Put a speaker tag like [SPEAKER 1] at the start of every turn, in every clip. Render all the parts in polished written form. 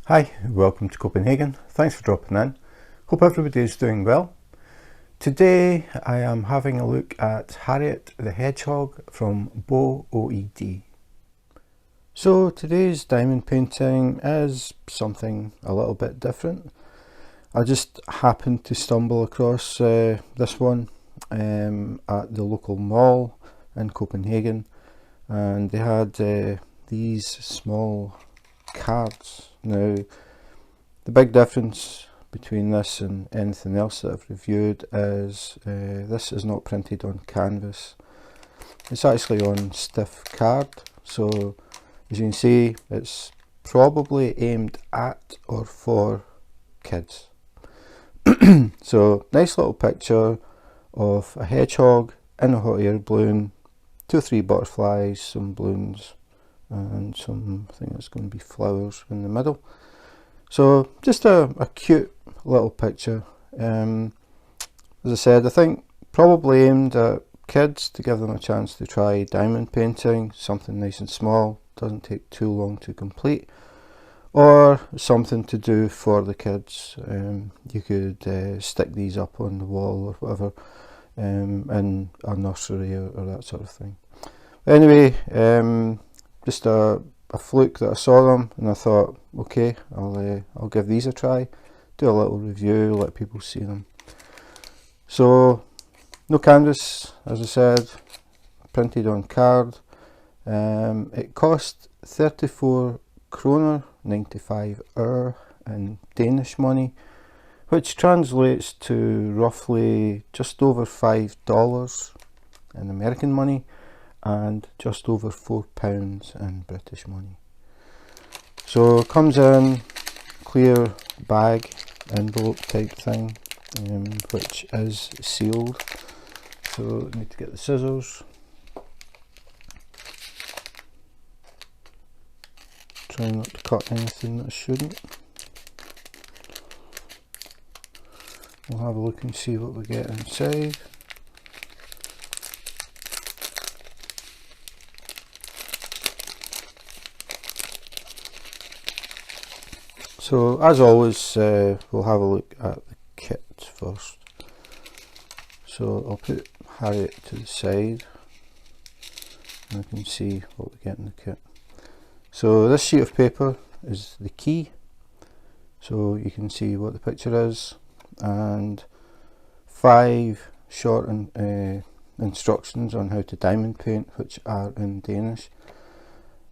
[SPEAKER 1] Hi, welcome to Copenhagen. Thanks for dropping in. Hope everybody is doing well. Today I am having a look at Harriet the Hedgehog from Bog&ide. So today's diamond painting is something a little bit different. I just happened to stumble across this one at the local mall in Copenhagen, and they had these small cards. Now, the big difference between this and anything else that I've reviewed is this is not printed on canvas. It's actually on stiff card, so as you can see, it's probably aimed at or for kids. So, nice little picture of a hedgehog in a hot air balloon, 2 or 3 butterflies, some balloons, and some, I think it's going to be flowers in the middle. So just a cute little picture. As I said, I think probably aimed at kids to give them a chance to try diamond painting, something nice and small, doesn't take too long to complete, or something to do for the kids. You could stick these up on the wall or whatever in a nursery or that sort of thing. Anyway, just a fluke that I saw them and I thought, okay, I'll give these a try, do a little review, let people see them. So no canvas, as I said, printed on card. It cost 34 kroner 95 øre in Danish money, which translates to roughly just over $5 in American money, and just over £4 in British money. So it comes in clear bag envelope type thing, which is sealed. So I need to get the scissors. Try not to cut anything that I shouldn't. We'll have a look and see what we get inside. So as always, we'll have a look at the kit first. So I'll put Harriet to the side and I can see what we get in the kit. So this sheet of paper is the key, so you can see what the picture is, and 5 short instructions on how to diamond paint, which are in Danish.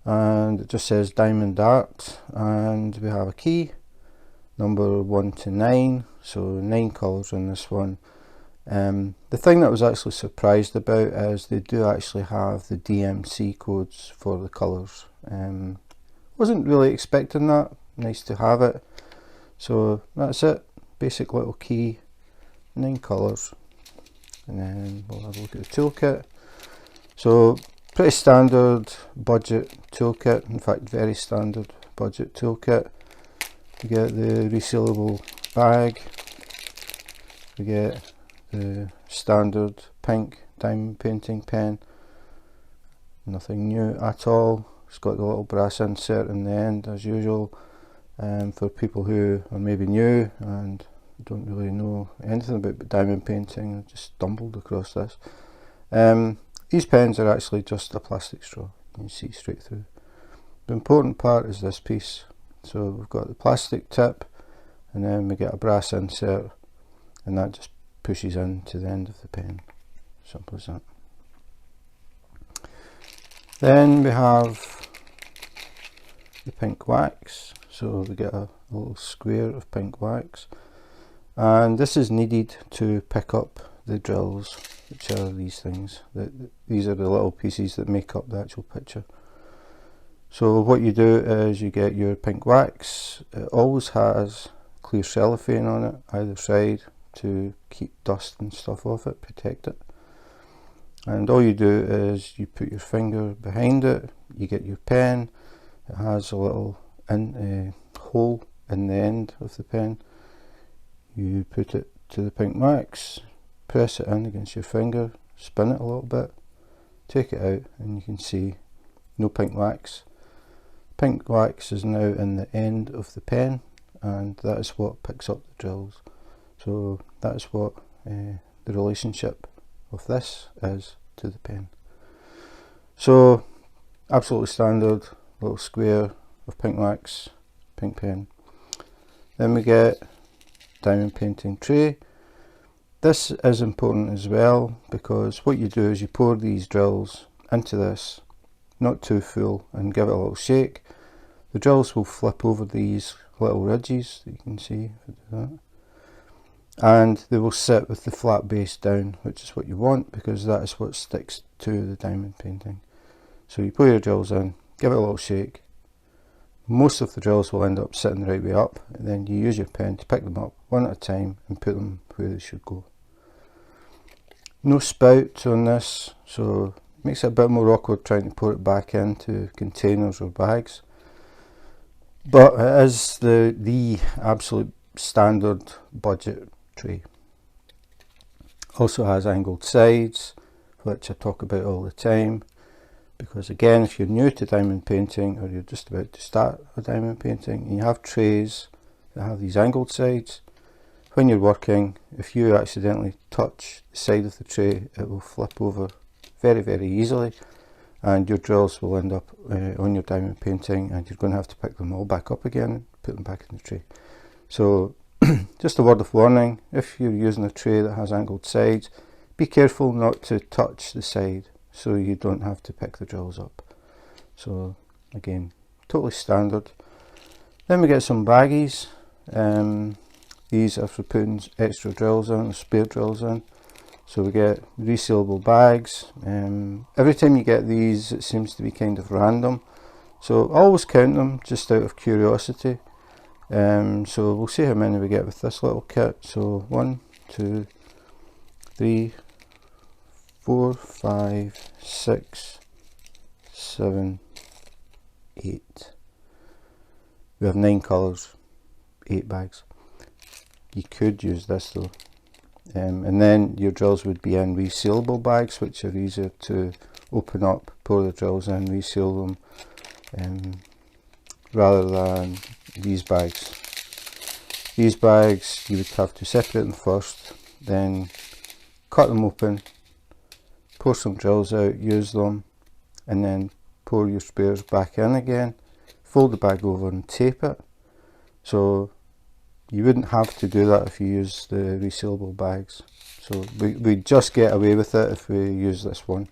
[SPEAKER 1] And it just says diamond art, and we have a key number 1 to 9, so 9 colours in this one. The thing that I was actually surprised about is they do actually have the DMC codes for the colours. Wasn't really expecting that, nice to have it. So that's it, basic little key, 9 colours, and then we'll have a look at the toolkit. So pretty standard budget toolkit, in fact very standard budget toolkit. We get the resealable bag, we get the standard pink diamond painting pen, nothing new at all. It's got the little brass insert in the end as usual, for people who are maybe new and don't really know anything about diamond painting. I just stumbled across this. These pens are actually just a plastic straw, you can see straight through. The important part is this piece. So we've got the plastic tip, and then we get a brass insert, and that just pushes into the end of the pen. Simple as that. Then we have the pink wax. So we get a little square of pink wax, and this is needed to pick up the drills, which are these things. These are the little pieces that make up the actual picture. So what you do is you get your pink wax. It always has clear cellophane on it either side to keep dust and stuff off it, protect it. And all you do is you put your finger behind it, you get your pen. It has a little hole in the end of the pen. You put it to the pink wax, press it in against your finger, spin it a little bit, take it out, and you can see no pink wax. Pink wax is now in the end of the pen, and that is what picks up the drills. So that is what the relationship of this is to the pen. So absolutely standard little square of pink wax, pink pen. Then we get diamond painting tray. This is important as well, because what you do is you pour these drills into this, not too full, and give it a little shake. The drills will flip over these little ridges that you can see, if I do that, and they will sit with the flat base down, which is what you want, because that is what sticks to the diamond painting. So you pour your drills in, give it a little shake. Most of the drills will end up sitting the right way up, and then you use your pen to pick them up one at a time and put them where they should go. No spout on this, so it makes it a bit more awkward trying to pour it back into containers or bags. But it is the absolute standard budget tray. Also has angled sides, which I talk about all the time, because again, if you're new to diamond painting, or you're just about to start a diamond painting, and you have trays that have these angled sides, when you're working, if you accidentally touch the side of the tray, it will flip over very, very easily, and your drills will end up on your diamond painting, and you're going to have to pick them all back up again and put them back in the tray. So just a word of warning, if you're using a tray that has angled sides, be careful not to touch the side so you don't have to pick the drills up. So again, totally standard. Then we get some baggies. These are for putting extra drills in, or spare drills in. So we get resealable bags. Every time you get these, it seems to be kind of random. So always count them, just out of curiosity. So we'll see how many we get with this little kit. So 1, 2, 3, 4, 5, 6, 7, 8. We have 9 colours, 8 bags. You could use this though, and then your drills would be in resealable bags, which are easier to open up, pour the drills in, reseal them, rather than these bags. These bags you would have to separate them first, then cut them open, pour some drills out, use them, and then pour your spares back in again, fold the bag over and tape it. So you wouldn't have to do that if you use the resealable bags. So we just get away with it if we use this one.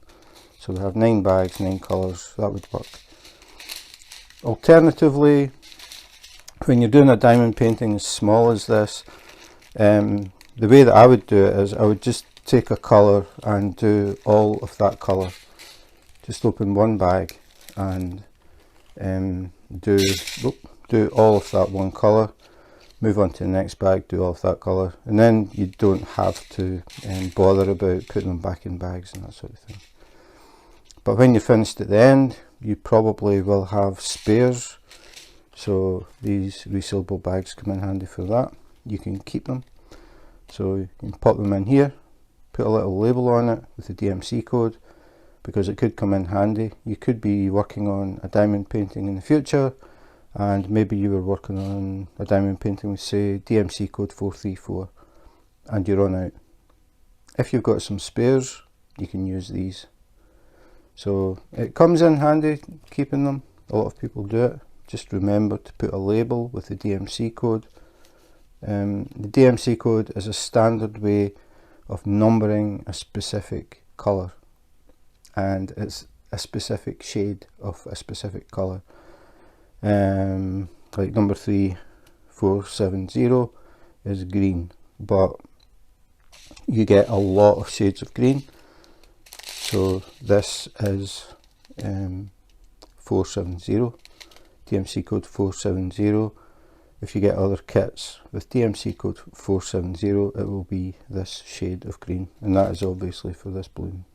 [SPEAKER 1] So we have 9 bags, 9 colours, that would work. Alternatively, when you're doing a diamond painting as small as this, the way that I would do it is I would just take a colour and do all of that colour. Just open one bag and do all of that one colour. Move on to the next bag, do all of that colour, and then you don't have to bother about putting them back in bags and that sort of thing. But when you're finished at the end, you probably will have spares, so these resealable bags come in handy for that. You can keep them, so you can pop them in here, put a little label on it with the DMC code, because it could come in handy. You could be working on a diamond painting in the future, and maybe you were working on a diamond painting with, say, DMC code 434, and you run out. If you've got some spares, you can use these. So it comes in handy keeping them. A lot of people do it. Just remember to put a label with the DMC code. The DMC code is a standard way of numbering a specific colour, and it's a specific shade of a specific colour. Like number 3470 is green, but you get a lot of shades of green. So this is 470, DMC code 470. If you get other kits with DMC code 470, it will be this shade of green, and that is obviously for this balloon.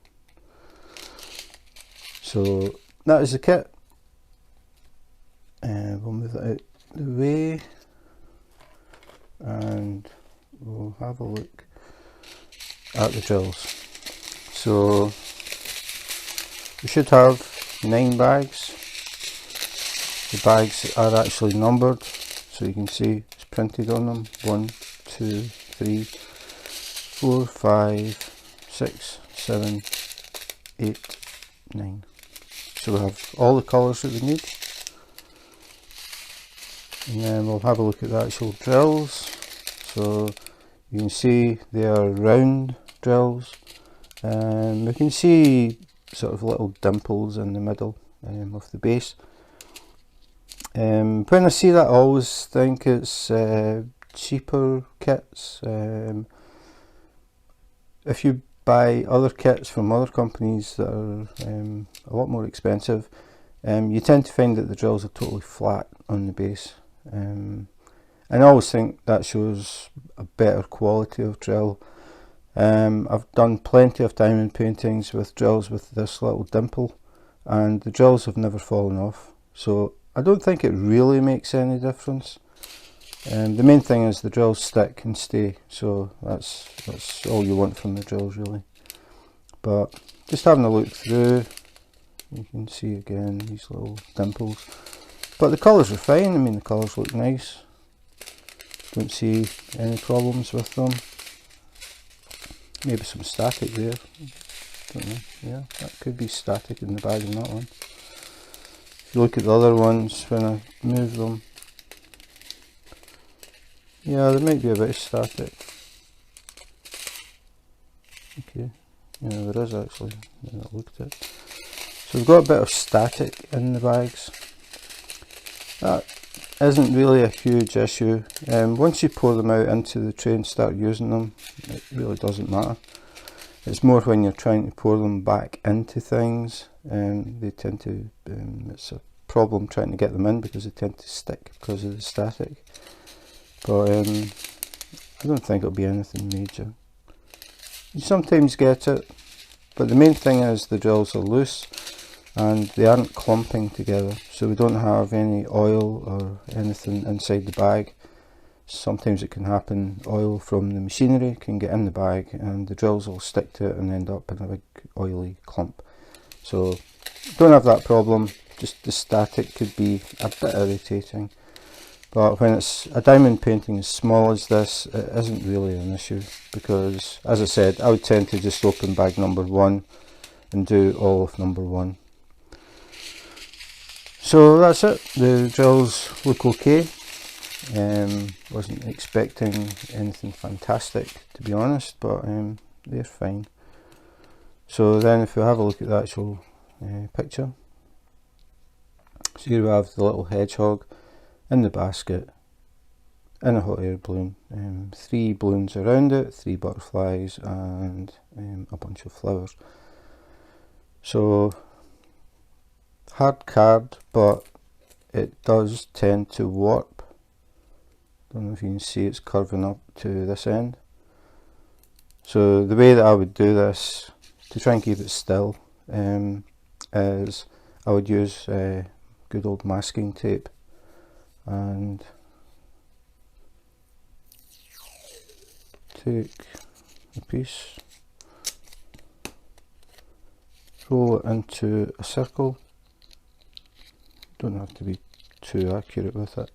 [SPEAKER 1] So that is the kit. We'll move that out the way and we'll have a look at the drills. So we should have 9 bags. The bags are actually numbered, so you can see it's printed on them. 1, 2, 3, 4, 5, 6, 7, 8, 9. So we have all the colours that we need. And then we'll have a look at the actual drills. So you can see they are round drills. We can see sort of little dimples in the middle of the base. When I see that, I always think it's cheaper kits. If you buy other kits from other companies that are a lot more expensive, you tend to find that the drills are totally flat on the base. And I always think that shows a better quality of drill. I've done plenty of diamond paintings with drills with this little dimple, and the drills have never fallen off, so I don't think it really makes any difference. The main thing is the drills stick and stay, so that's all you want from the drills really. But just having a look through, you can see again these little dimples, but the colours are fine. I mean, the colours look nice, don't see any problems with them. Maybe some static there, don't know. Yeah, that could be static in the bag in that one. If you look at the other ones, when I move them, yeah, there might be a bit of static. Okay, yeah, there is actually, when I looked at it. So we've got a bit of static in the bags. That isn't really a huge issue. Once you pour them out into the tray and start using them, it really doesn't matter. It's more when you're trying to pour them back into things, they tend to, it's a problem trying to get them in because they tend to stick because of the static. But I don't think it'll be anything major. You sometimes get it, but the main thing is the drills are loose and they aren't clumping together, so we don't have any oil or anything inside the bag. Sometimes it can happen, oil from the machinery can get in the bag and the drills will stick to it and end up in a big oily clump. So don't have that problem, just the static could be a bit irritating. But when it's a diamond painting as small as this, it isn't really an issue, because as I said, I would tend to just open bag number 1 and do all of number 1. So that's it, the drills look okay. Wasn't expecting anything fantastic, to be honest, but they're fine. So then if we have a look at the actual picture, so here we have the little hedgehog in the basket in a hot air balloon. 3 balloons around it, 3 butterflies and a bunch of flowers. So hard card, but it does tend to warp. Don't know if you can see it's curving up to this end. So the way that I would do this to try and keep it still is I would use good old masking tape and take a piece, roll it into a circle. Don't have to be too accurate with it.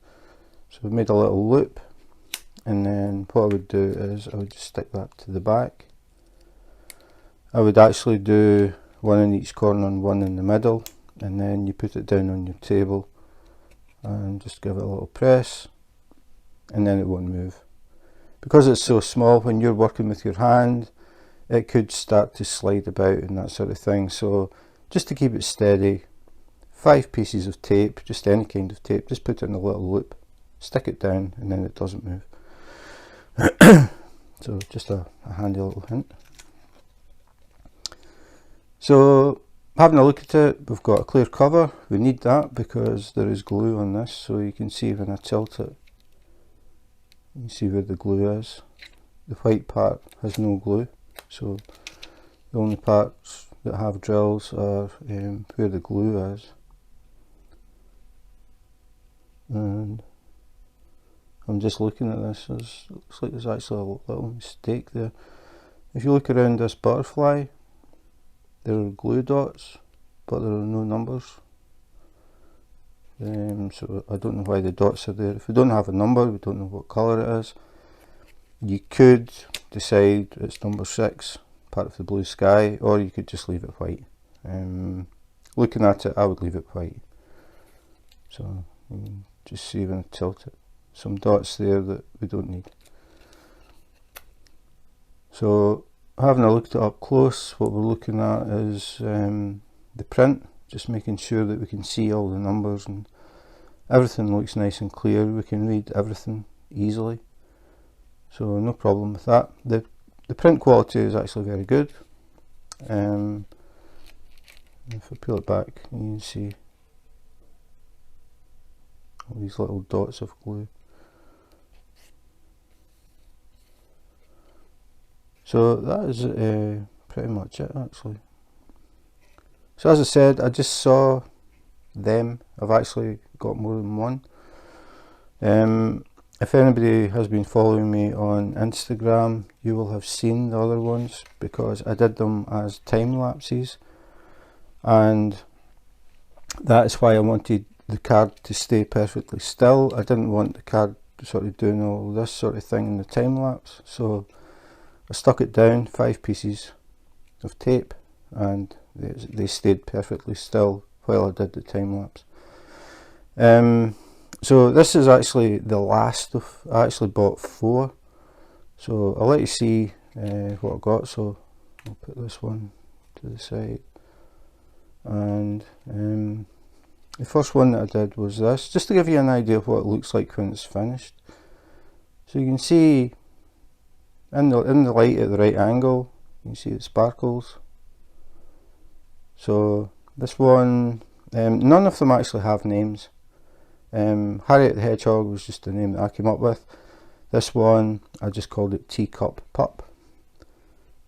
[SPEAKER 1] So we've made a little loop, and then what I would do is I would just stick that to the back. I would actually do 1 in each corner and 1 in the middle, and then you put it down on your table and just give it a little press, and then it won't move. Because it's so small, when you're working with your hand, it could start to slide about and that sort of thing. So just to keep it steady, 5 pieces of tape, just any kind of tape, just put it in a little loop, stick it down, and then it doesn't move. So just a handy little hint. So having a look at it, we've got a clear cover. We need that because there is glue on this, so you can see when I tilt it, you can see where the glue is. The white part has no glue, so the only parts that have drills are where the glue is. And I'm just looking at this, looks like there's actually a little mistake there. If you look around this butterfly, there are glue dots, but there are no numbers. so I don't know why the dots are there. If we don't have a number, we don't know what colour it is. You could decide it's number 6, part of the blue sky, or you could just leave it white. Looking at it, I would leave it white. So you can just see when I tilt it, some dots there that we don't need. So having a look at it up close, what we're looking at is the print, just making sure that we can see all the numbers and everything looks nice and clear. We can read everything easily, so no problem with that. The print quality is actually very good. If I peel it back, you can see all these little dots of glue. So that is pretty much it actually. So as I said, I just saw them. I've actually got more than one. If anybody has been following me on Instagram, you will have seen the other ones because I did them as time lapses, and that is why I wanted the card to stay perfectly still. I didn't want the card sort of doing all this sort of thing in the time lapse, so I stuck it down 5 pieces of tape and they stayed perfectly still while I did the time lapse. So this is actually the last of, I actually bought 4, so I'll let you see what I got. So I'll put this one to the side, and the first one that I did was this, just to give you an idea of what it looks like when it's finished. So you can see in the light at the right angle, you can see the sparkles. So this one, none of them actually have names. Harriet the Hedgehog was just the name that I came up with. This one, I just called it Teacup Pup.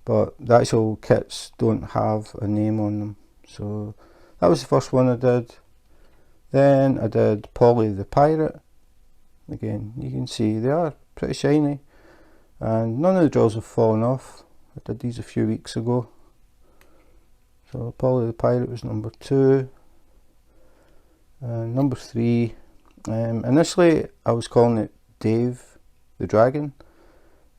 [SPEAKER 1] But the actual kits don't have a name on them. So that was the first one I did. Then I did Polly the Pirate. Again, you can see they are pretty shiny. And none of the drawers have fallen off. I did these a few weeks ago. So Polly the Pirate was number 2. And number 3. Initially I was calling it Dave the Dragon.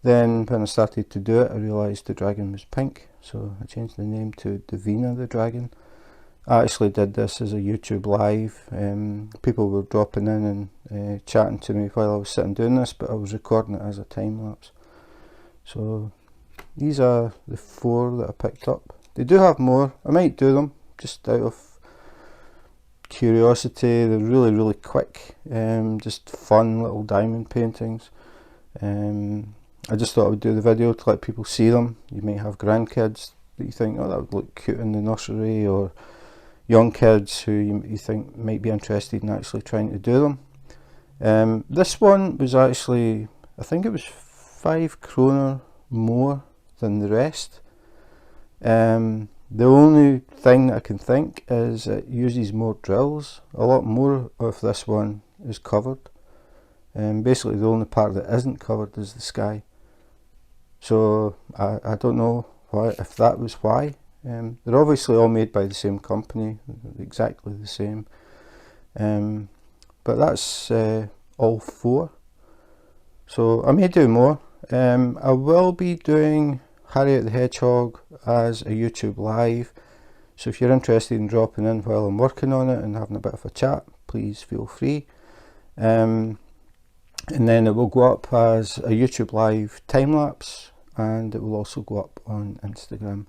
[SPEAKER 1] Then when I started to do it, I realised the dragon was pink, so I changed the name to Davina the Dragon. I actually did this as a YouTube live. People were dropping in and chatting to me while I was sitting doing this, but I was recording it as a time lapse. So these are the 4 that I picked up. They do have more. I might do them just out of curiosity. They're really quick, just fun little diamond paintings. I just thought I would do the video to let people see them. You may have grandkids that you think, oh, that would look cute in the nursery, or young kids who you think might be interested in actually trying to do them. This one was actually, I think it was 5 kroner more than the rest. The only thing that I can think is it uses more drills. A lot more of this one is covered. Basically the only part that isn't covered is the sky. So I don't know why, if that was why. They're obviously all made by the same company, exactly the same. But that's all 4. So I may do more. I will be doing Harriet the Hedgehog as a YouTube live, so if you're interested in dropping in while I'm working on it and having a bit of a chat, please feel free. And then it will go up as a YouTube live time lapse, and it will also go up on Instagram,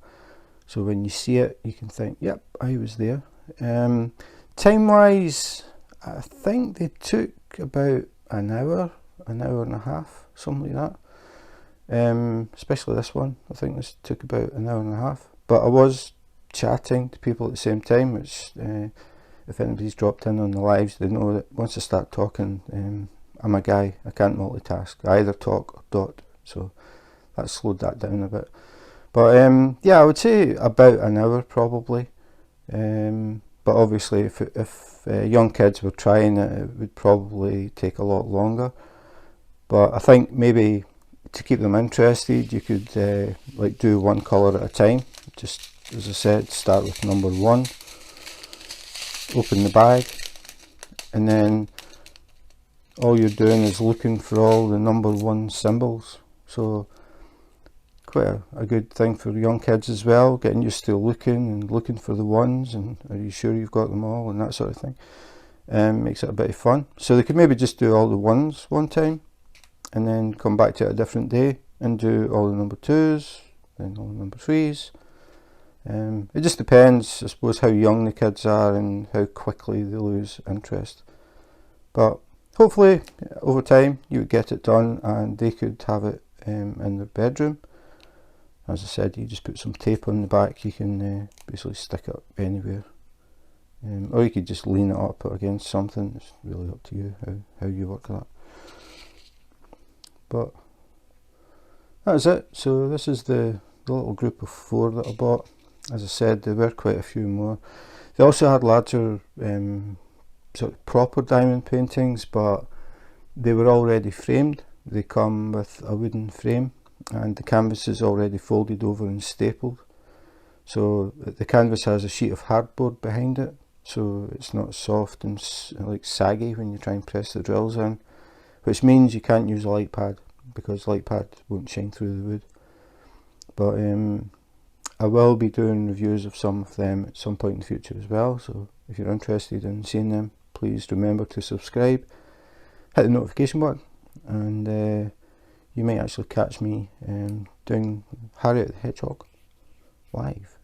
[SPEAKER 1] so when you see it you can think, yep, I was there. Time wise, I think they took about an hour and a half, something like that. Especially this one, I think this took about an hour and a half, but I was chatting to people at the same time, which if anybody's dropped in on the lives, they know that once I start talking, I'm a guy, I can't multitask. I either talk or dot, so that slowed that down a bit. But yeah, I would say about an hour probably. But obviously if young kids were trying it, it would probably take a lot longer. But I think maybe to keep them interested, you could like do one colour at a time. Just as I said, start with number 1, open the bag, and then all you're doing is looking for all the number 1 symbols. So quite a good thing for young kids as well, getting used to looking for the ones, and are you sure you've got them all, and that sort of thing. Makes it a bit of fun. So they could maybe just do all the ones one time and then come back to it a different day and do all the number 2s, then all the number 3s. It just depends, I suppose, how young the kids are and how quickly they lose interest. But hopefully over time you would get it done and they could have it in their bedroom. As I said, you just put some tape on the back, you can basically stick it up anywhere. Or you could just lean it up against something. It's really up to you how you work that. But that is it. So this is the little group of 4 that I bought. As I said, there were quite a few more. They also had larger sort of proper diamond paintings, but they were already framed. They come with a wooden frame and the canvas is already folded over and stapled. So the canvas has a sheet of hardboard behind it, so it's not soft and like saggy when you try and press the drills in, which means you can't use a light pad because light pad won't shine through the wood. But I will be doing reviews of some of them at some point in the future as well, so if you're interested in seeing them, please remember to subscribe, hit the notification button, and you might actually catch me doing Harriet the Hedgehog live.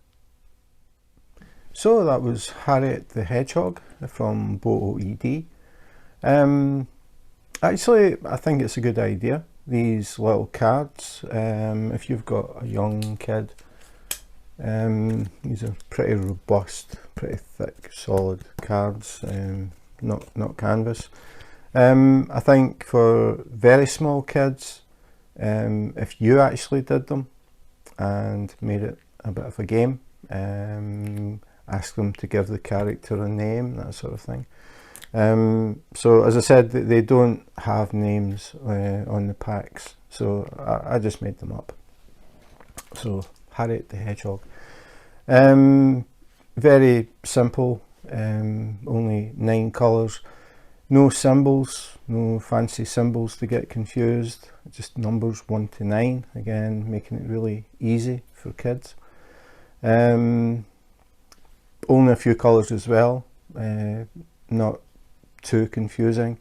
[SPEAKER 1] So that was Harriet the Hedgehog from Bog&ide. Actually, I think it's a good idea, these little cards. If you've got a young kid, these are pretty robust, pretty thick, solid cards, not canvas. I think for very small kids, if you actually did them and made it a bit of a game, ask them to give the character a name, that sort of thing. So as I said, they don't have names on the packs, so I just made them up. So Harriet the Hedgehog. Very simple, only 9 colours, no symbols, no fancy symbols to get confused, just numbers 1 to 9, again making it really easy for kids. Only a few colours as well, not too confusing.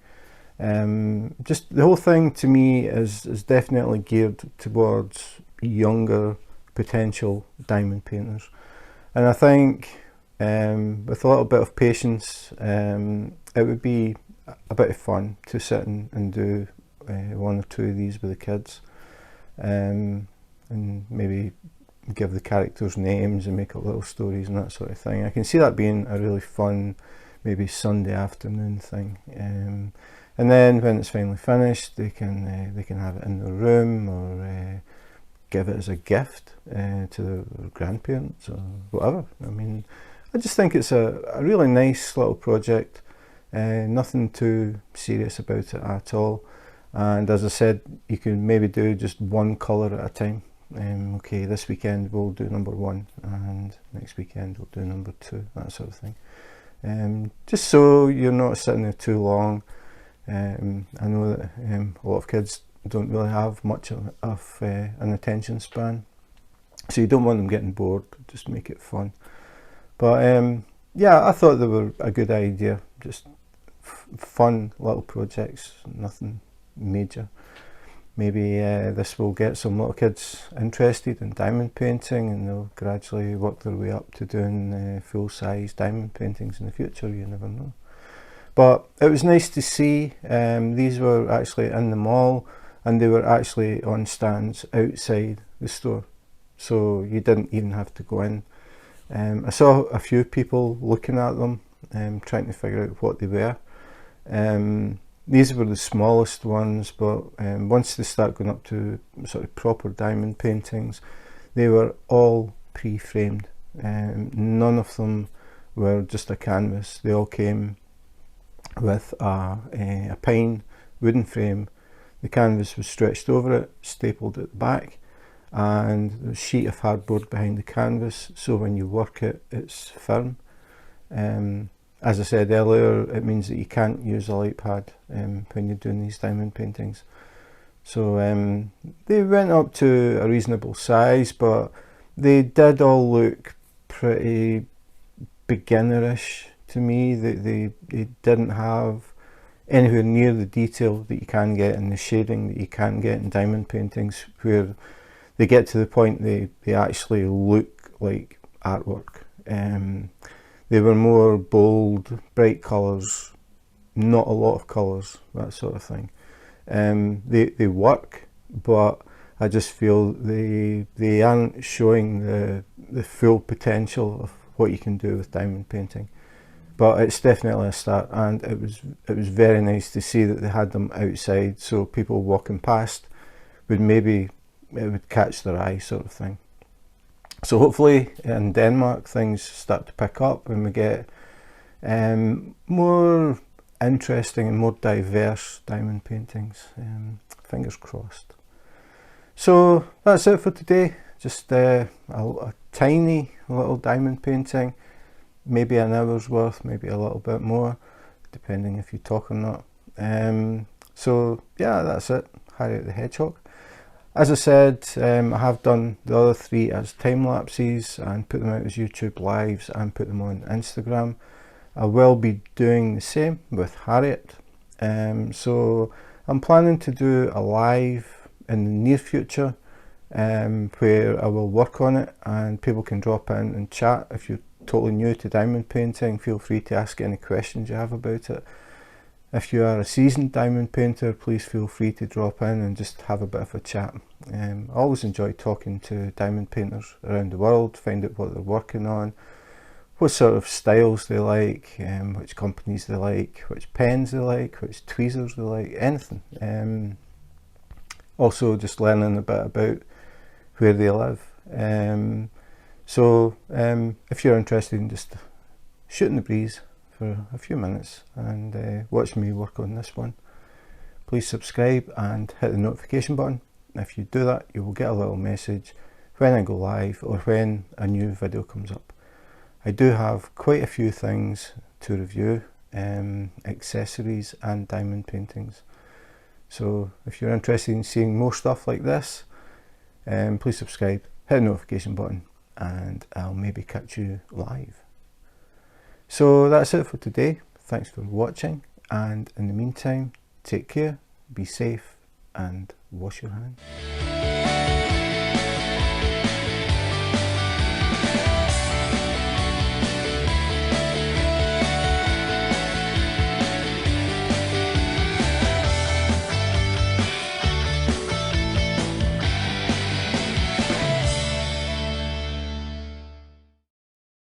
[SPEAKER 1] Just the whole thing to me is definitely geared towards younger potential diamond painters, and I think with a little bit of patience it would be a bit of fun to sit and do 1 or 2 of these with the kids, and maybe give the characters names and make up little stories and that sort of thing. I can see that being a really fun, maybe Sunday afternoon thing. And then when it's finally finished, they can have it in their room, or give it as a gift to their grandparents or whatever. I mean, I just think it's a really nice little project. Nothing too serious about it at all. And as I said, you can maybe do just 1 colour at a time. Okay, this weekend we'll do number 1, and next weekend we'll do number 2, that sort of thing. Just so you're not sitting there too long. I know that a lot of kids don't really have much of an attention span, so you don't want them getting bored, just make it fun. But yeah, I thought they were a good idea, just fun little projects, nothing major. Maybe this will get some little kids interested in diamond painting, and they'll gradually work their way up to doing full-size diamond paintings in the future, you never know. But it was nice to see. These were actually in the mall, and they were actually on stands outside the store, so you didn't even have to go in. I saw a few people looking at them, trying to figure out what they were. These were the smallest ones, but once they start going up to sort of proper diamond paintings, they were all pre-framed. None of them were just a canvas. They all came with a pine wooden frame. The canvas was stretched over it, stapled at the back, and there's a sheet of hardboard behind the canvas, so when you work it, it's firm. As I said earlier, it means that you can't use a light pad when you're doing these diamond paintings. So they went up to a reasonable size, but they did all look pretty beginnerish to me. They didn't have anywhere near the detail that you can get and the shading that you can get in diamond paintings, where they get to the point they actually look like artwork. They were more bold, bright colours, not a lot of colours, that sort of thing. They work, but I just feel they aren't showing the full potential of what you can do with diamond painting. But it's definitely a start, and it was very nice to see that they had them outside, so people walking past would maybe, it would catch their eye, sort of thing. So hopefully in Denmark things start to pick up and we get more interesting and more diverse diamond paintings. Fingers crossed. So that's it for today. Just a tiny little diamond painting, maybe an hour's worth, maybe a little bit more, depending if you talk or not. So yeah, that's it. Harriet the Hedgehog. As I said, I have done the other 3 as time lapses and put them out as YouTube lives and put them on Instagram. I will be doing the same with Harriet. So I'm planning to do a live in the near future where I will work on it and people can drop in and chat. If you're totally new to diamond painting, feel free to ask any questions you have about it. If you are a seasoned diamond painter, please feel free to drop in and just have a bit of a chat. I always enjoy talking to diamond painters around the world, find out what they're working on, what sort of styles they like, which companies they like, which pens they like, which tweezers they like, anything. Also just learning a bit about where they live. So if you're interested in just shooting the breeze for a few minutes and watch me work on this one, please subscribe and hit the notification button. If you do that, you will get a little message when I go live or when a new video comes up. I do have quite a few things to review, accessories and diamond paintings. So if you're interested in seeing more stuff like this, please subscribe, hit the notification button, and I'll maybe catch you live. So that's it for today. Thanks for watching, and in the meantime, take care, be safe, and wash your hands.